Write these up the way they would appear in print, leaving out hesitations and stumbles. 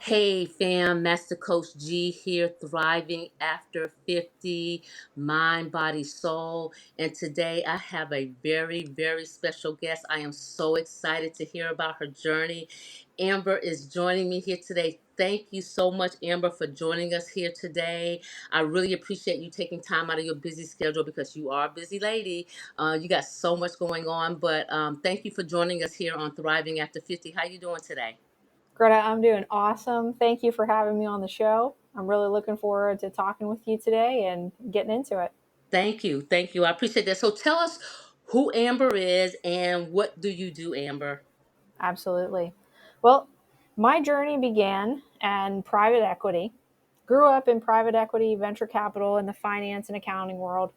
Hey fam, Master Coach G here, thriving after 50, mind, body, soul. And today I have a very, very special guest. I am so excited to hear about her journey. Amber is joining me here today. Thank you so much, Amber, for joining us here today. I really appreciate you taking time out of your busy schedule because you are a busy lady. You got so much going on, but thank you for joining us here on Thriving After 50. How you doing today? Greta, I'm doing awesome. Thank you for having me on the show. I'm really looking forward to talking with you today and getting into it. Thank you. Thank you. I appreciate that. So tell us who Amber is and what do you do, Amber? Absolutely. Well, my journey began in private equity. Grew up in private equity, venture capital, in the finance and accounting world.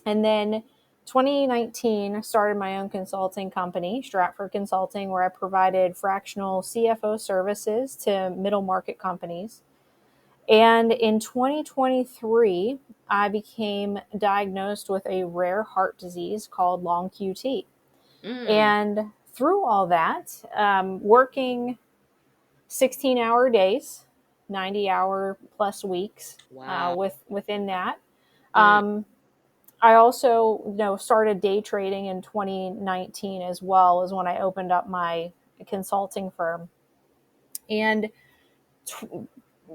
And then 2019, I started my own consulting company, Stratford Consulting, where I provided fractional CFO services to middle market companies. And in 2023, I became diagnosed with a rare heart disease called long QT. Mm, And through all that, working 16-hour days, 90-hour plus weeks wow. within that. Mm, Um, I also, started day trading in 2019 as well as when I opened up my consulting firm. And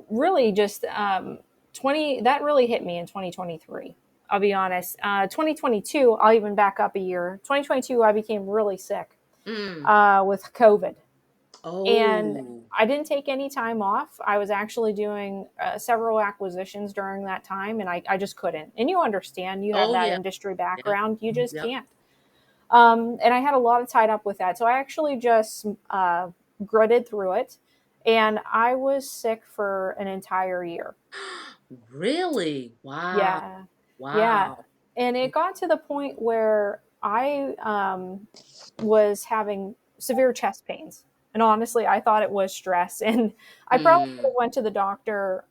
really just 20 that really hit me in 2023. I'll be honest. 2022, I'll even back up a year. 2022, I became really sick mm. with COVID, and Oh, I didn't take any time off. I was actually doing several acquisitions during that time, and I just couldn't. And you understand, you have oh that yeah. industry Yep. background, you just Yep. can't. And I had a lot of tied up with that. So I actually just gritted through it. And I was sick for an entire year. Really? Wow. Yeah. Yeah. Wow. And it got to the point where I was having severe chest pains. And honestly, I thought it was stress. And I probably could have Mm, went to the doctor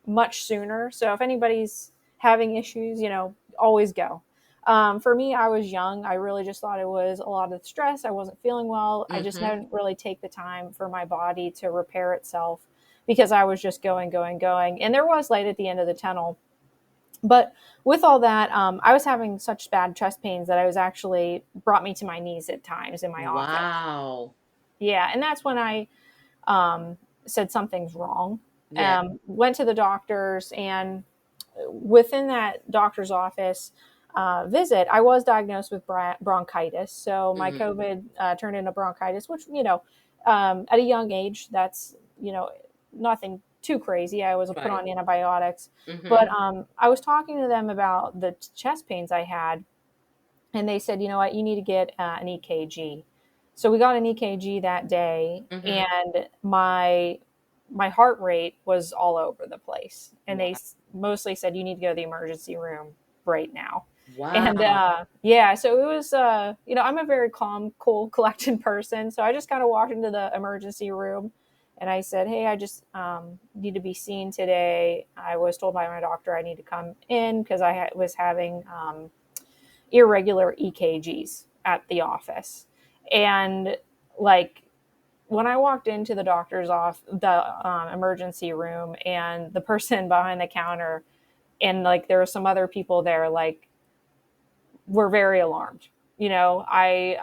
much sooner. So if anybody's having issues, always go. For me, I was young. I really just thought it was a lot of stress. I wasn't feeling well. I just mm-hmm. didn't really take the time for my body to repair itself because I was just going, going, going. And there was light at the end of the tunnel. But with all that, I was having such bad chest pains that I was actually brought me to my knees at times in my office. Wow. Yeah. And that's when I said something's wrong. Yeah. Went to the doctors, and within that doctor's office visit, I was diagnosed with bronchitis. So my Mm-hmm. COVID turned into bronchitis, which, at a young age, that's, nothing too crazy. I was put Right. on antibiotics. Mm-hmm. But I was talking to them about the chest pains I had, and they said, you know what, you need to get an EKG. So we got an EKG that day, Mm-hmm. and my heart rate was all over the place. And they Wow. mostly said you need to go to the emergency room right now. And Wow. yeah, so it was I'm a very calm, cool, collected person. So I just kind of walked into the emergency room, and I said, hey, I just need to be seen today. I was told by my doctor I need to come in because was having irregular EKGs at the office. And like when I walked into the doctor's off the emergency room, and the person behind the counter and like there were some other people there, like, were very alarmed. I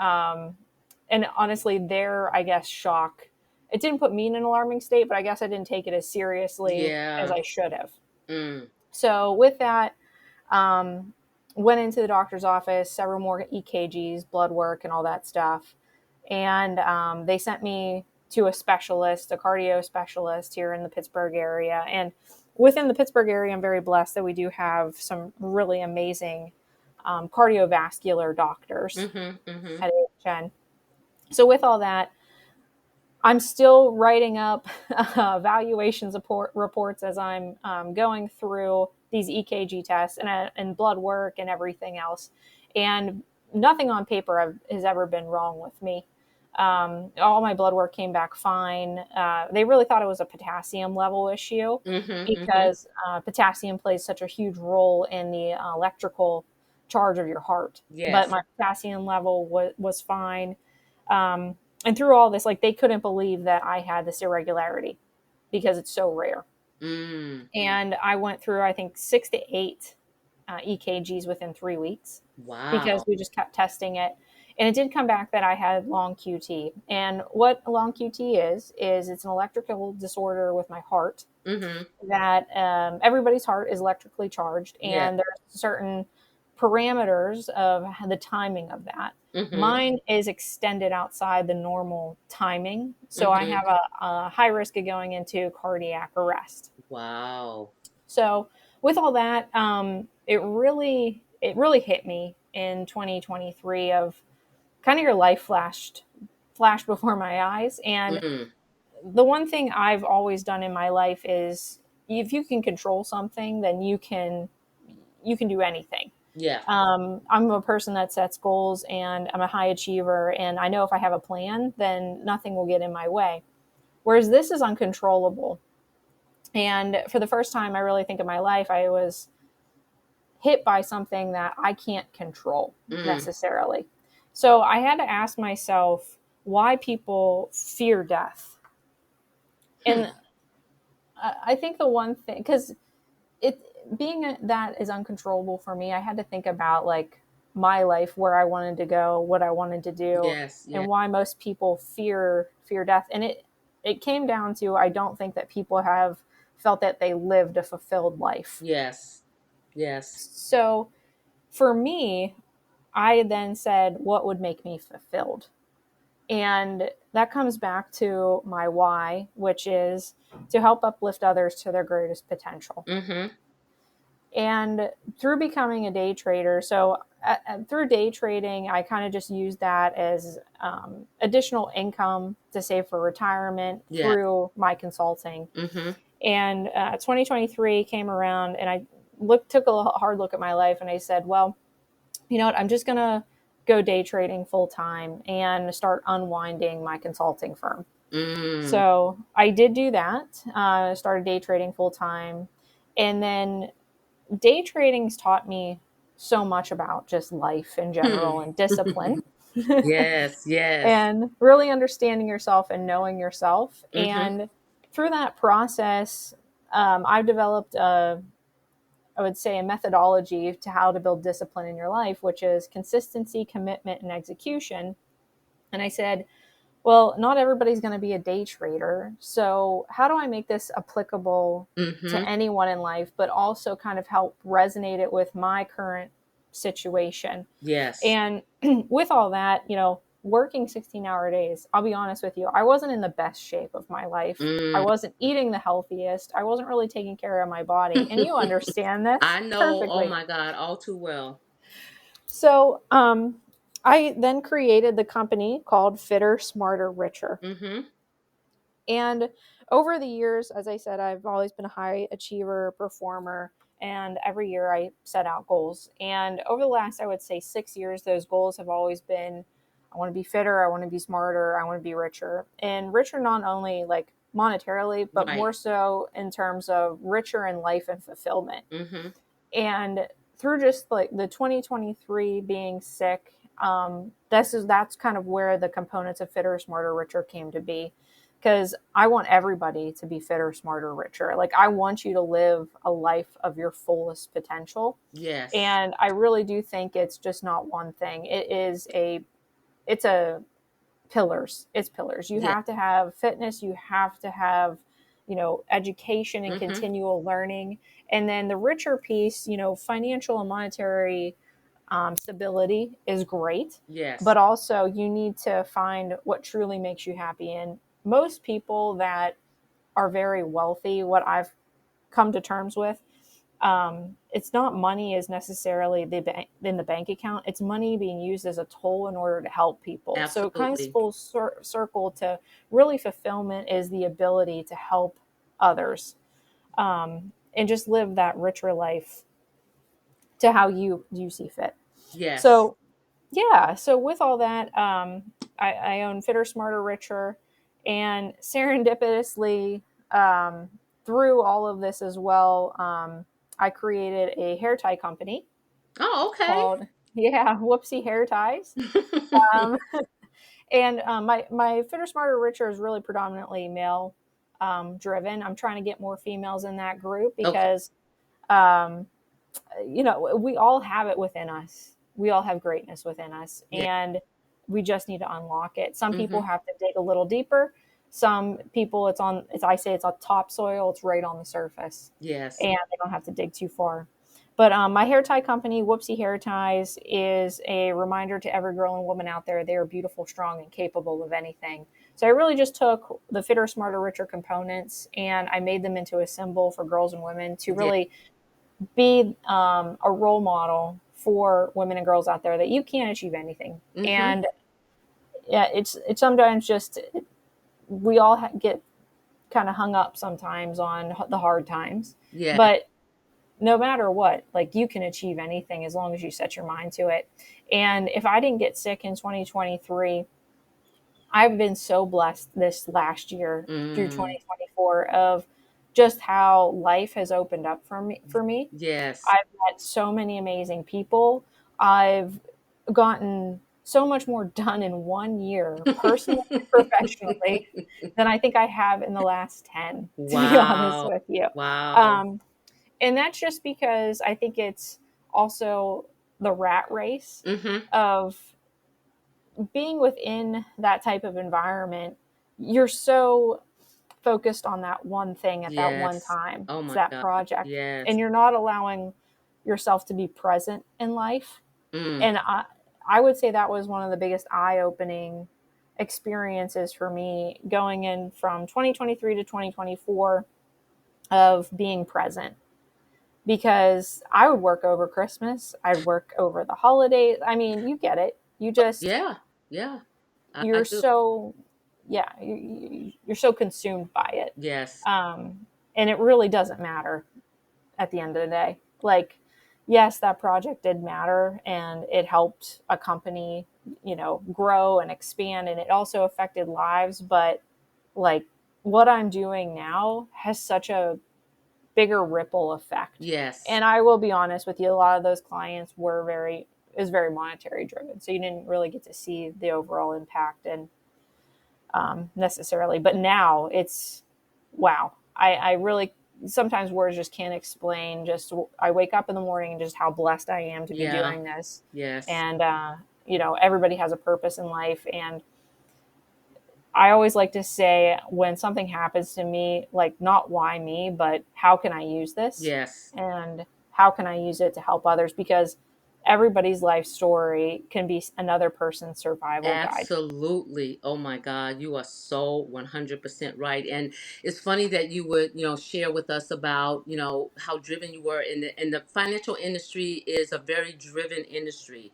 and honestly, their, I guess, shock, it didn't put me in an alarming state, but I guess I didn't take it as seriously as Yeah. I should have. Mm. So with that, um, went into the doctor's office, several more EKGs, blood work, and all that stuff. And they sent me to a specialist, a cardio specialist here in the Pittsburgh area. And within the Pittsburgh area, I'm very blessed that we do have some really amazing cardiovascular doctors Mm-hmm. Mm-hmm. at AHN. So with all that, I'm still writing up valuation reports as I'm going through these EKG tests and blood work and everything else. And nothing on paper has ever been wrong with me. All my blood work came back fine. They really thought it was a potassium level issue Mm-hmm. Mm-hmm. because potassium plays such a huge role in the electrical charge of your heart. But Yes. my potassium level was fine. And through all this, like, they couldn't believe that I had this irregularity because it's so rare. Mm. And I went through, I think, 6 to 8 EKGs within 3 weeks because Wow. we just kept testing it. And it did come back that I had long QT. And what long QT is it's an electrical disorder with my heart Mm-hmm. that everybody's heart is electrically charged, Yeah. and there's certain parameters of the timing of that. Mm-hmm. Mine is extended outside the normal timing, so I Mm-hmm. have a high risk of going into cardiac arrest. Wow. So with all that, it really hit me in 2023 of kind of your life flashed before my eyes. And Mm. the one thing I've always done in my life is if you can control something, then you can do anything. Yeah. I'm a person that sets goals, and I'm a high achiever, and I know if I have a plan, then nothing will get in my way. Whereas this is uncontrollable. And for the first time, I really think in my life, I was hit by something that I can't control Mm. necessarily. So I had to ask myself why people fear death. Hmm. And I think the one thing, because it being that is uncontrollable for me, I had to think about like my life, where I wanted to go, what I wanted to do, Yes. and Yeah. why most people fear death. And it came down to, I don't think that people have felt that they lived a fulfilled life. Yes. Yes. So for me, I then said, what would make me fulfilled? And that comes back to my why, which is to help uplift others to their greatest potential. Mm-hmm. And through becoming a day trader, so through day trading, I kind of just use that as additional income to save for retirement Yeah. through my consulting. Mm-hmm. And 2023 came around, and I took a hard look at my life, and I said, well, you know what, I'm just going to go day trading full time and start unwinding my consulting firm. Mm. So I did do that. Started day trading full time. And then day trading's taught me so much about just life in Hmm. general and discipline. Yes. Yes. And really understanding yourself and knowing yourself. Mm-hmm. And through that process, I've developed I would say, a methodology to how to build discipline in your life, which is consistency, commitment, and execution. And I said, well, not everybody's going to be a day trader. So, how do I make this applicable Mm-hmm. to anyone in life, but also kind of help resonate it with my current situation? Yes. And with all that, working 16-hour days, I'll be honest with you, I wasn't in the best shape of my life. I Mm. wasn't eating the healthiest. I wasn't really taking care of my body. And you understand this I know. Oh perfectly. my God, all too well. So, I then created the company called Fitter, Smarter, Richer. Mm-hmm. And over the years, as I said, I've always been a high achiever, performer, and every year I set out goals. And over the last, I would say, 6 years, those goals have always been, I want to be fitter, I want to be smarter, I want to be richer. And richer not only like monetarily, but Right. more so in terms of richer in life and fulfillment. Mm-hmm. And through just like the 2023 being sick, that's kind of where the components of fitter, smarter, richer came to be, because I want everybody to be fitter, smarter, richer. Like, I want you to live a life of your fullest potential. Yes. And I really do think it's just not one thing. It's a pillars. It's pillars. You Yeah. have to have fitness, you have to have, education and Mm-hmm. continual learning. And then the richer piece, financial and monetary stability is great, Yes. but also you need to find what truly makes you happy. And most people that are very wealthy, what I've come to terms with, it's not money is necessarily in the bank account. It's money being used as a tool in order to help people. So it kind of Absolutely. full circle to really fulfillment is the ability to help others, and just live that richer life to how you see fit. Yes. So yeah, so with all that, I own Fitter, Smarter, Richer, and serendipitously, um, through all of this as well, I created a hair tie company Oh, called, yeah, Whoopsie Hair Ties. Um, And my Fitter Smarter Richer is really predominantly male driven. I'm trying to get more females in that group Okay. because we all have it within us. We all have greatness within us, Yeah. and we just need to unlock it. Some people Mm-hmm. have to dig a little deeper. Some people, I say it's on topsoil. It's right on the surface, Yes. and they don't have to dig too far. But my hair tie company, Whoopsie Hair Ties, is a reminder to every girl and woman out there they are beautiful, strong, and capable of anything. So I really just took the Fitter, Smarter, Richer components and I made them into a symbol for girls and women to Yeah. really be a role model for women and girls out there that you can achieve anything. Mm-hmm. And yeah, it's sometimes just we all get kind of hung up sometimes on the hard times, Yeah. but no matter what, like you can achieve anything as long as you set your mind to it. And if I didn't get sick in 2023, I've been so blessed this last year through Mm. 2024 of just how life has opened up for me. Yes. I've met so many amazing people. I've gotten so much more done in 1 year, personally and professionally, than I think I have in the last 10, to be honest Wow. with you. Wow. Um, and that's just because I think it's also the rat race Mm-hmm. of being within that type of environment. You're so focused on that one thing at that one Yes. time. Oh It's my that God. project. Yes. And you're not allowing yourself to be present in life. Mm. And I would say that was one of the biggest eye opening experiences for me going in from 2023 to 2024 of being present because I would work over Christmas, I'd work over the holidays. I mean, you get it. Yeah. Yeah. I You're do. so, yeah, you're so consumed by it. Yes. And it really doesn't matter at the end of the day. Like, yes, that project did matter and it helped a company, grow and expand, and it also affected lives. But like, what I'm doing now has such a bigger ripple effect. Yes. And I will be honest with you, a lot of those clients is very monetary driven. So you didn't really get to see the overall impact and necessarily. But now it's wow. I really sometimes words just can't explain. Just I wake up in the morning and just how blessed I am to be Yeah. doing this. Yes. And everybody has a purpose in life, and I always like to say when something happens to me, like not why me, but how can I use this? Yes. And how can I use it to help others? Because everybody's life story can be another person's survival guide. Absolutely. Oh my God, you are so 100% right. And it's funny that you would, share with us about, how driven you were in the financial industry is a very driven industry.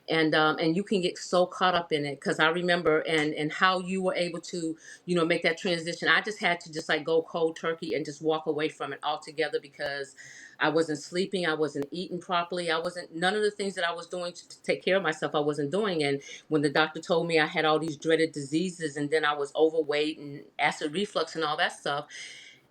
And you can get so caught up in it because I remember and how you were able to, make that transition. I just had to just like go cold turkey and just walk away from it altogether because I wasn't sleeping, I wasn't eating properly, I wasn't none of the things that I was doing to take care of myself, I wasn't doing. And when the doctor told me I had all these dreaded diseases and then I was overweight and acid reflux and all that stuff,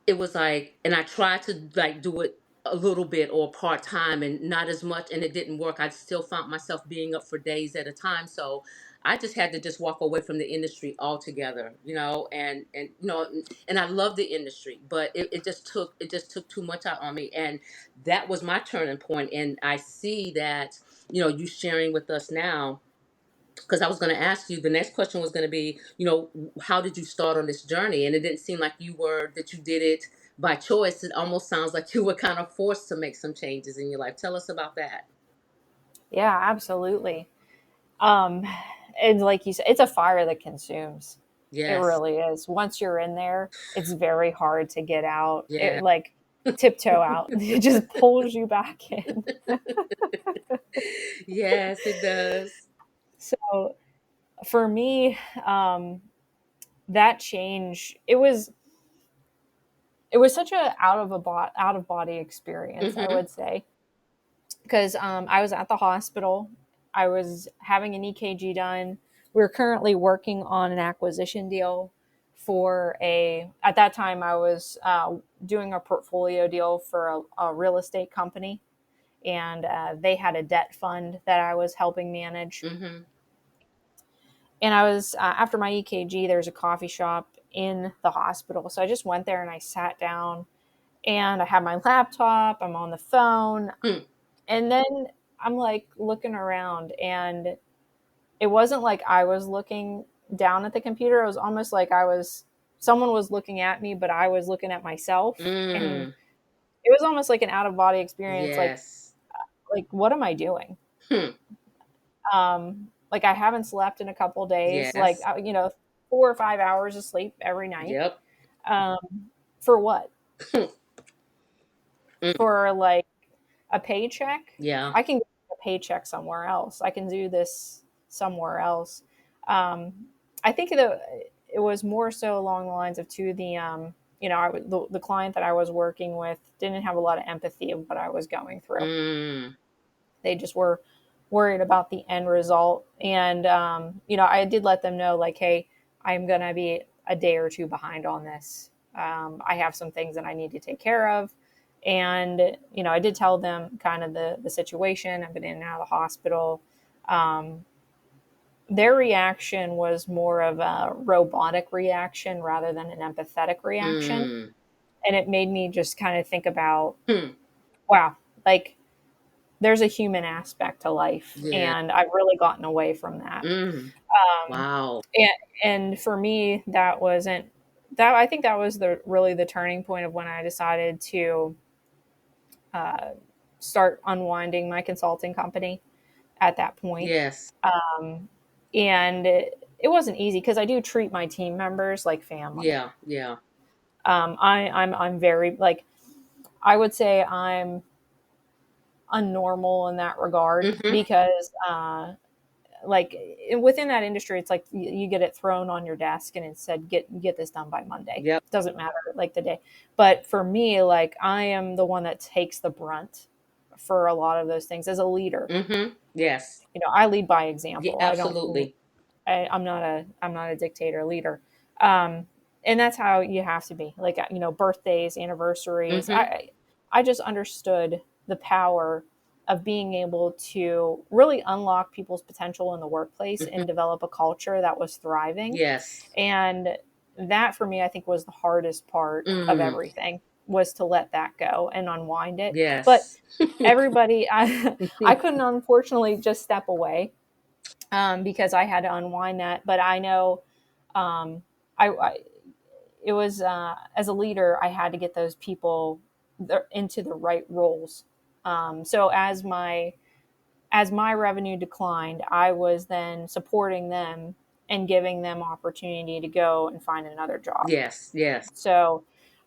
it was like, and I tried to like do it a little bit or part time and not as much, and it didn't work. I still found myself being up for days at a time. So I just had to just walk away from the industry altogether, and I love the industry, but it just took too much out on me, and that was my turning point. And I see that you sharing with us now, because I was going to ask you, the next question was going to be, how did you start on this journey? And it didn't seem like that you did it by choice. It almost sounds like you were kind of forced to make some changes in your life. Tell us about that. Yeah, absolutely. Um, and like you said, it's a fire that consumes. It Yes. really is. Once you're in there, it's very hard to get out. Yeah. It like tiptoe out. It just pulls you back in. Yes, it does. So for me, that change, it was such a out of body experience, I Mm-hmm. would say, because I was at the hospital. I was having an EKG done. We are currently working on an acquisition deal at that time, I was doing a portfolio deal for a real estate company. And they had a debt fund that I was helping manage. Mm-hmm. And I was after my EKG, there's a coffee shop in the hospital, so I just went there and I sat down and I had my laptop. I'm on the phone, Hmm. and then I'm like looking around, and it wasn't like I was looking down at the computer. It was almost like someone was looking at me, but I was looking at myself, and Mm. it was almost like an out of body experience. Yes. Like what am I doing? Hmm. Like I haven't slept in a couple days. Like Yes. 4 or 5 hours of sleep every night. Yep. Um, for what? Mm. For like a paycheck? Yeah. I can get a paycheck somewhere else. I can do this somewhere else. Um, I think it was more so along the lines of to the the client that I was working with didn't have a lot of empathy of what I was going through. Mm. They just were worried about the end result. And, I did let them know, like, hey, I'm going to be a day or two behind on this. I have some things that I need to take care of. And, I did tell them kind of the situation. I've been in and out of the hospital. Um, their reaction was more of a robotic reaction rather than an empathetic reaction. Mm. And it made me just kind of think about, Hmm. wow, like there's a human aspect to life, Yeah. and I've really gotten away from that. Mm. Um, Wow. and, and for me, that wasn't that. I think that was the turning point of when I decided to uh, start unwinding my consulting company. At that point, Yes. um, and it wasn't easy because I do treat my team members like family. Yeah. Yeah. I'm very like I would say I'm unnormal in that regard Mm-hmm. because like within that industry it's like you get it thrown on your desk and it said get this done by Monday. Yep. Doesn't matter like the day. But for me, like I am the one that takes the brunt for a lot of those things as a leader. Mm-hmm. Yes. I lead by Yeah. example. Absolutely. I'm not a dictator leader. um and that's how you have to be, like birthdays, anniversaries. Mm-hmm. I just understood the power of being able to really unlock people's potential in the workplace Mm-hmm. and develop a culture that was thriving. Yes. And that for me, I think, was the hardest part of Mm. everything, was to let that go and unwind it. But Yes. everybody, I couldn't unfortunately just step away, because I had to unwind that. But I know, um, I it was as a leader, I had to get those people into the right roles. So as my revenue declined, I was then supporting them and giving them opportunity to go and find another job. Yes. Yes. So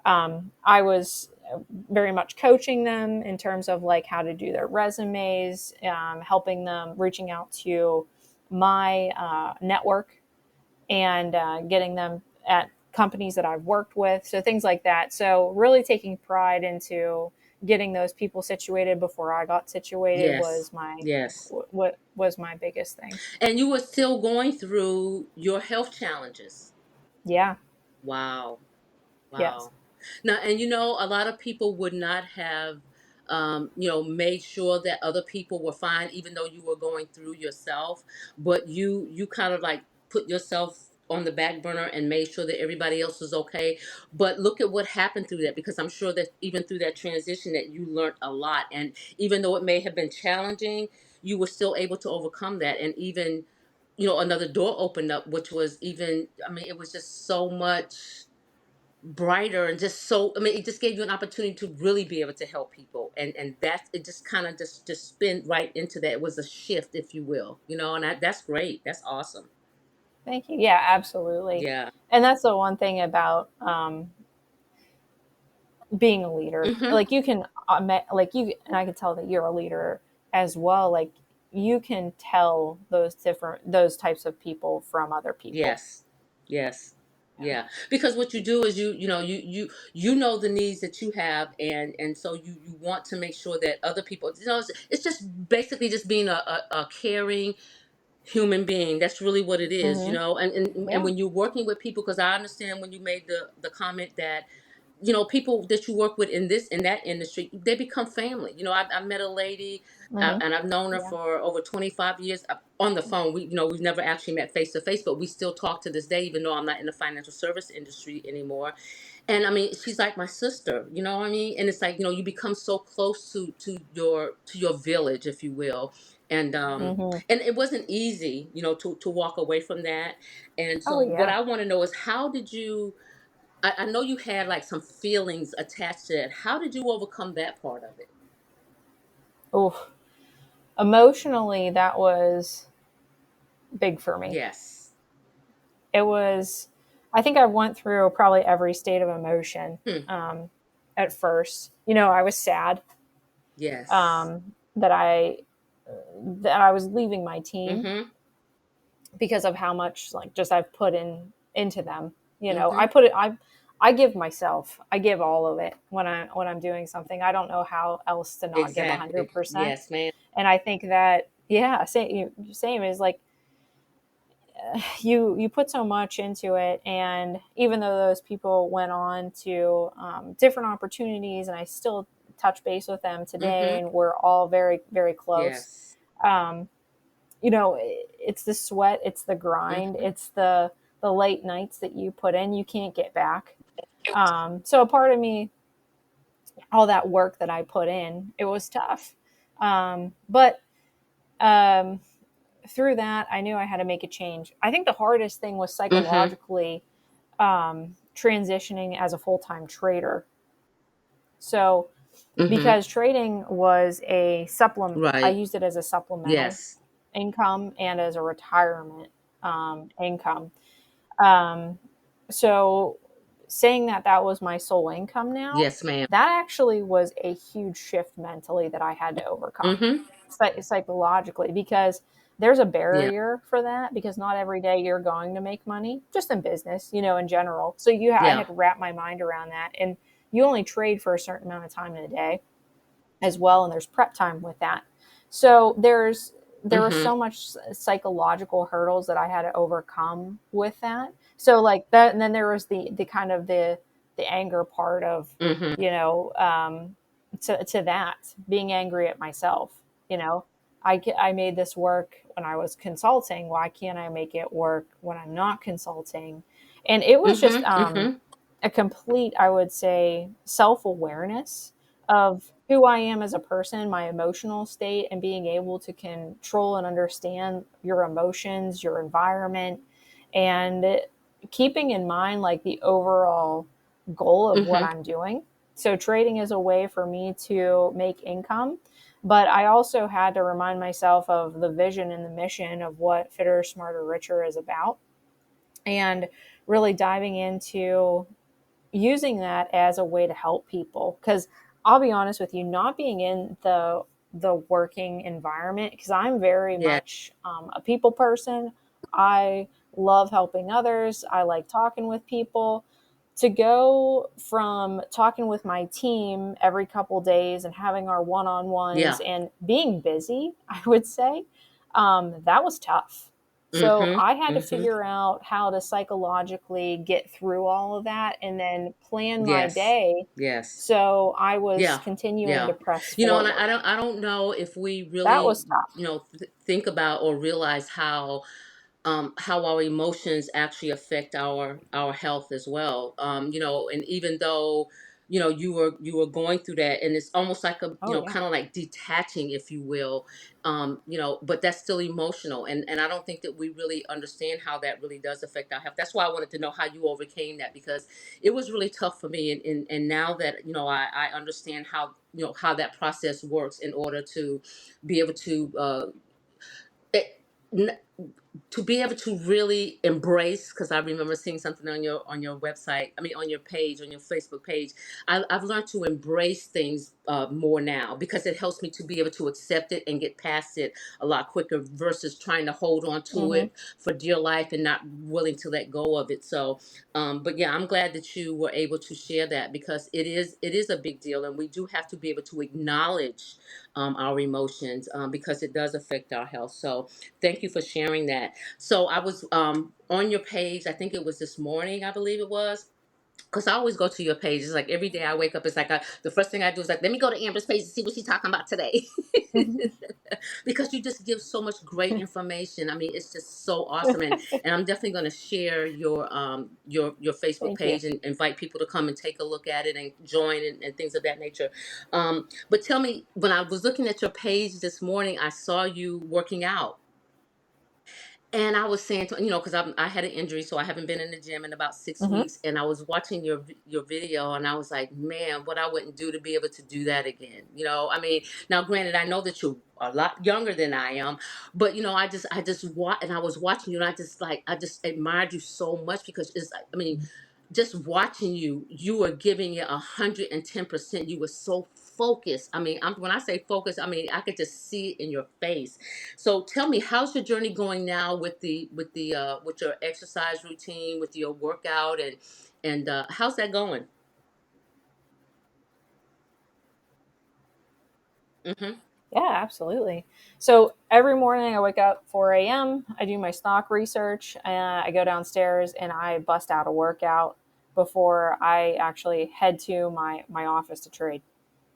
I was very much coaching them in terms of like how to do their resumes, helping them, reaching out to my network and getting them at companies that I've worked with. So things like that. So really taking pride into getting those people situated before I got situated Yes. was my Yes. what was my biggest thing. And you were still going through your health challenges. Yeah. Wow. Yes. Wow. Now, and a lot of people would not have, made sure that other people were fine, even though you were going through yourself. But you kind of like put yourself on the back burner and made sure that everybody else was okay. But look at what happened through that, because I'm sure that even through that transition that you learned a lot. And even though it may have been challenging, you were still able to overcome that. And even, another door opened up, which was even, I mean, it was just so much brighter and just so, I mean, it just gave you an opportunity to really be able to help people. And that it just kind of just spin right into that. It was a shift, if you will, and that's great. That's awesome. Thank you. Yeah, absolutely. Yeah. And that's the one thing about being a leader. Mm-hmm. Like you can, like you, and I can tell that you're a leader as well. Like you can tell those types of people from other people. Yes. Yes. Yeah, because what you do is you know the needs that you have, and so you want to make sure that other people, it's just basically just being a caring human being. That's really what it is, Hmm. and Yeah. when you're working with people, because I understand when you made the comment that people that you work with in that industry, they become family. I met a lady, Hmm. and I've known her Yeah. for over 25 years, on the phone. We've never actually met face to face, but we still talk to this day, even though I'm not in the financial service industry anymore. And I mean, she's like my sister, you know what I mean? And it's like, you become so close to your village, if you will. And Hmm. and it wasn't easy, to walk away from that. And Oh so what yeah. I want to know is, how did you, I know you had like some feelings attached to it. How did you overcome that part of it? Oh, emotionally, that was big for me. Yes. It was, I think I went through probably every state of emotion. Hmm. At first, I was sad, Yes. um, that I that I was leaving my team Mm-hmm. because of how much like just I've put into them. Mm-hmm. I give myself, I give all of it when I'm doing something. I don't know how else to not give Exactly. 100%. Yes, ma'am. And I think that, yeah, same is like, you put so much into it, and even though those people went on to different opportunities, and I still touch base with them today, Mm-hmm. and we're all very very close. Yes. um, it's the sweat, it's the grind, Mm-hmm. it's the late nights that you put in, you can't get back. So a part of me, all that work that I put in, it was tough. But um, through that, I knew I had to make a change. I think the hardest thing was Mm-hmm. psychologically, transitioning as a full-time trader. So Mm-hmm. because trading was a supplement, I Right. used it as a supplemental Yes. income and as a retirement income. Um, so saying that that was my sole income now, Yes, ma'am. that actually was a huge shift mentally that I had to overcome, Mm-hmm. psychologically, because there's a Yeah. barrier for that, because not every day you're going to make money, just in business, in general. So I Yeah. had to wrap my mind around that. And you only trade for a certain amount of time in a day as well, and there's prep time with that. So there was Mm-hmm. so much psychological hurdles that I had to overcome with that. So like that, and then there was the kind of the anger part of, Mm-hmm. you know to that, being angry at myself. you know I made this work when I was consulting. Why can't I make it work when I'm not consulting? And it was just Mm-hmm. Mm-hmm. a complete, I would say, self awareness of who I am as a person, my emotional state, and being able to control and understand your emotions, your environment, and keeping in mind like the overall goal of what Mm-hmm. I'm doing. So trading is a way for me to make income, but I also had to remind myself of the vision and the mission of what Fitter, Smarter, Richer is about, and really diving into using that as a way to help people. Because I'll be honest with you, not being in the working environment, because I'm very Yeah. much a people person. I love helping others. I like talking with people. To go from talking with my team every couple days and having our one-on-ones Yeah. and being busy, I would say, that was tough. So Mm-hmm. I had to Mm-hmm. figure out how to psychologically get through all of that and then plan my Yes. day, Yes. so I was Yeah. continuing Yeah. to press And I forward. don't know if we That really, was tough. think about or realize how our emotions actually affect our health as well. And even though, you were going through that, and it's almost like a, Oh yeah. kind of like detaching, if you will. But that's still emotional, and I don't think that we really understand how that really does affect our health. That's why I wanted to know how you overcame that, because it was really tough for me. And now that, I understand how that process works in order to be able to, it, to be able to really embrace, because I remember seeing something on your website, I mean on your page, on your Facebook page. I've learned to embrace things more now, because it helps me to be able to accept it and get past it a lot quicker, versus trying to hold on to Hmm. it for dear life and not willing to let go of it. So but yeah, I'm glad that you were able to share that, because it is a big deal, and we do have to be able to acknowledge our emotions, because it does affect our health. So thank you for sharing that. So I was on your page, I think it was this morning, I believe it was. because I always go to your page. It's like every day I wake up, it's like the first thing I do is like, let me go to Amber's page to see what she's talking about today. Because you just give so much great information. I mean, it's just so awesome, and I'm definitely going to share your Facebook Thank you. page and invite people to come and take a look at it and join and things of that nature. But tell me, when I was looking at your page this morning, I saw you working out. And I was saying, because I had an injury, so I haven't been in the gym in about six Hmm. weeks. And I was watching your video, and I was like, man, what I wouldn't do to be able to do that again. I mean, now granted, I know that you're a lot younger than I am, but I just and I was watching you, and I just admired you so much because it's like, I mean, just watching you, you were giving it 110%. You were so focused. I mean, when I say focused, I mean I could just see it in your face. So tell me, how's your journey going now with your exercise routine, with your workout, and how's that going? Mm-hmm. Yeah, absolutely. So every morning I wake up 4 a.m. I do my stock research. I go downstairs and I bust out a workout before I actually head to my office to trade.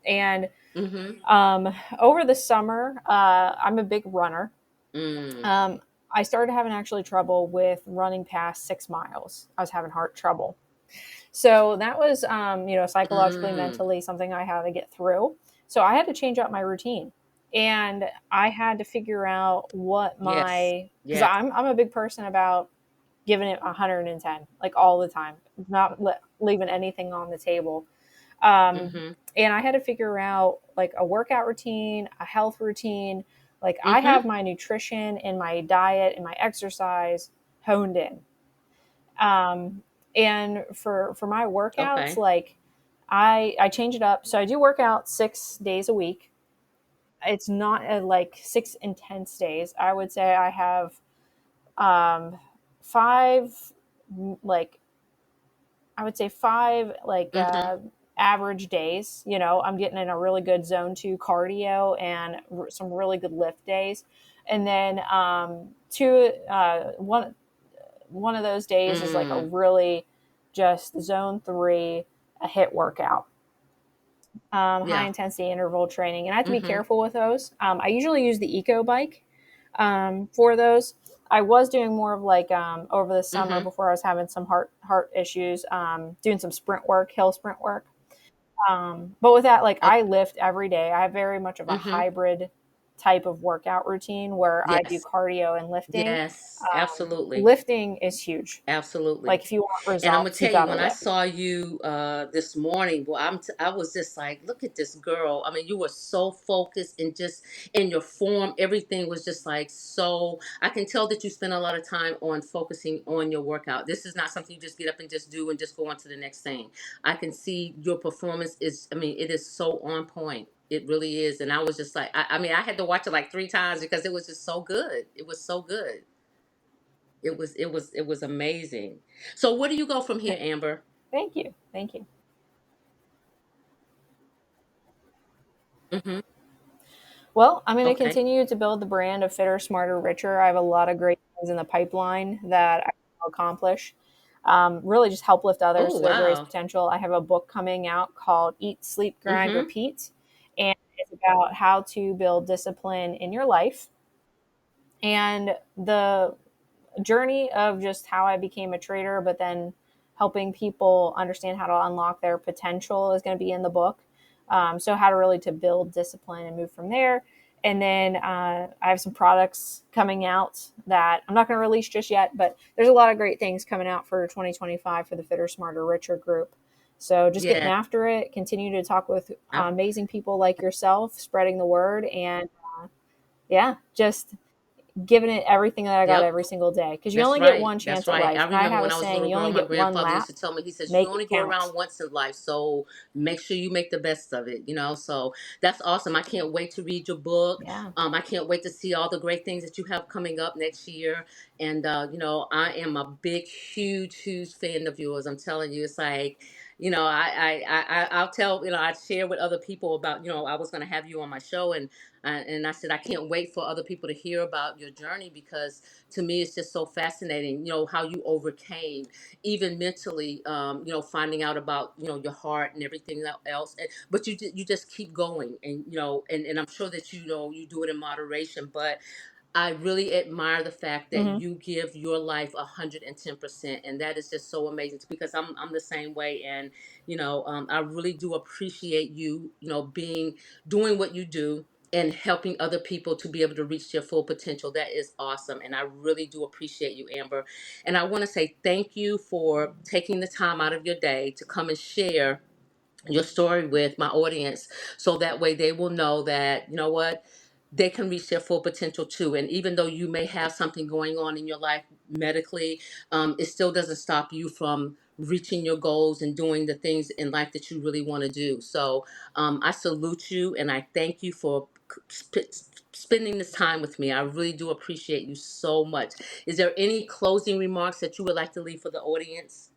And Mm-hmm. um, over the summer, I'm a big runner. Mm. Um, I started having actually trouble with running past 6 miles. I was having heart trouble. So that was, psychologically, Mm. mentally something I had to get through. So I had to change up my routine, and I had to figure out what Yes. because Yes. I'm a big person about giving it 110, like all the time, not leaving anything on the table. Um, Mm-hmm. and I had to figure out like a workout routine, a health routine. Like I Mm-hmm. have my nutrition and my diet and my exercise honed in. Um, and for my workouts, Okay. like I change it up. So I do work out 6 days a week. It's not like 6 intense days. I would say I have um, five, like I would say five like Mm-hmm. average days. I'm getting in a really good zone 2 cardio and some really good lift days, and then two one of those days is like a Mm. really just zone 3, a hit workout, high Yeah. intensity interval training. And I have to be Mm-hmm. careful with those. I usually use the eco bike for those. I was doing more of like over the summer Mm-hmm. before I was having some heart issues, doing some sprint work, hill sprint work. But with that, like I Okay. lift every day. I have very much of a Mm-hmm. hybrid type of workout routine where I do Yes. cardio and lifting. Yes. Absolutely. Lifting is huge. Absolutely. Like if you want And I'm gonna results, you tell you, gotta when I lift. saw you this morning, well, I was just like, look at this girl. I mean, you were so focused and just in your form, everything was just like so. I can tell that you spend a lot of time on focusing on your workout. This is not something you just get up and just do and just go on to the next thing. I can see your performance is. I mean, it is so on point. It really is. And I was just like, I mean, I had to watch it like 3 times because it was just so good. It was so good. It was amazing. So where do you go from here, Amber? Thank you. Thank you. Hmm. Well, I'm going to Okay. continue to build the brand of Fitter, Smarter, Richer. I have a lot of great things in the pipeline that I will accomplish. Really just help lift others Oh to their greatest wow. potential. I have a book coming out called Eat, Sleep, Grind, Mm-hmm. Repeat. And it's about how to build discipline in your life. And the journey of just how I became a trader, but then helping people understand how to unlock their potential is going to be in the book. So how to really to build discipline and move from there. And then I have some products coming out that I'm not going to release just yet, but there's a lot of great things coming out for 2025 for the Fitter, Smarter, Richer group. So just getting Yeah. after it, continue to talk with I, amazing people like yourself, spreading the word, and yeah, just giving it everything that I got yep. every single day because you That's only get right. one That's chance at right. I life. I remember have when a I was a saying: little you girl, only my get one grandfather used lap, to tell me, he says, you make it only go count. around once in life, so make sure you make the best of it. So that's awesome. I can't wait to read your book. Yeah, I can't wait to see all the great things that you have coming up next year. And I am a big, huge, huge fan of yours. I'm telling you, it's like I'll tell, I share with other people about, I was going to have you on my show, and I said I can't wait for other people to hear about your journey, because to me it's just so fascinating, how you overcame, even mentally, finding out about, your heart and everything else, but you just keep going, and and I'm sure that you do it in moderation, but I really admire the fact that Hmm. you give your life 110%, and that is just so amazing, because I'm the same way, and I really do appreciate you, being doing what you do and helping other people to be able to reach their full potential. That is awesome, and I really do appreciate you, Amber. And I want to say thank you for taking the time out of your day to come and share your story with my audience, so that way they will know that, what, they can reach their full potential too. And even though you may have something going on in your life medically, it still doesn't stop you from reaching your goals and doing the things in life that you really want to do. So I salute you, and I thank you for spending this time with me. I really do appreciate you so much. Is there any closing remarks that you would like to leave for the audience?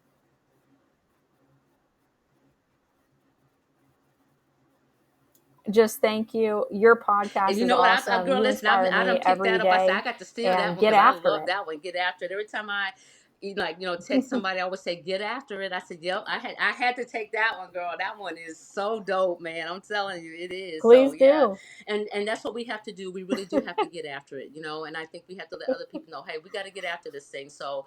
Just thank you. Your And podcast you is know what, awesome. girl, You listen, inspire I me done picked every that up. I said I day, got to steal that and one, get because I after love it. that one. Get after it. Every time I, text somebody, I always say get after it. I said, yep, I had to take that one, girl. That one is so dope, man. I'm telling you, it is. So Please yeah, do. and that's what we have to do. We really do have to get after it, and I think we have to let other people know, hey, we got to get after this thing. So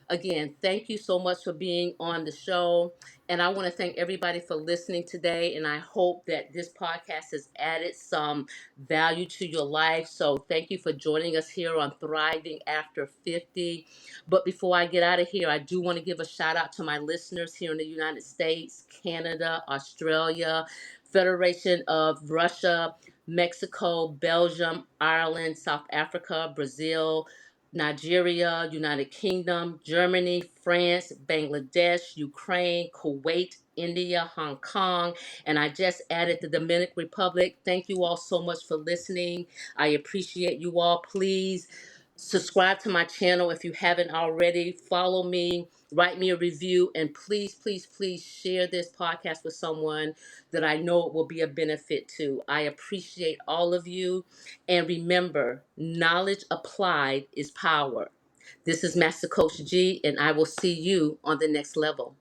again, thank you so much for being on the show. And I want to thank everybody for listening today. And I hope that this podcast has added some value to your life. So thank you for joining us here on Thriving After 50. But before I get out of here, I do want to give a shout out to my listeners here in the United States, Canada, Australia, Federation of Russia, Mexico, Belgium, Ireland, South Africa, Brazil, Nigeria, United Kingdom, Germany, France, Bangladesh, Ukraine, Kuwait, India, Hong Kong, and I just added the Dominican Republic. Thank you all so much for listening. I appreciate you all. Please subscribe to my channel if you haven't already. Follow me, write me a review, and please, please, please share this podcast with someone that I know it will be a benefit to. I appreciate all of you. And remember, knowledge applied is power. This is Master Coach G, and I will see you on the next level.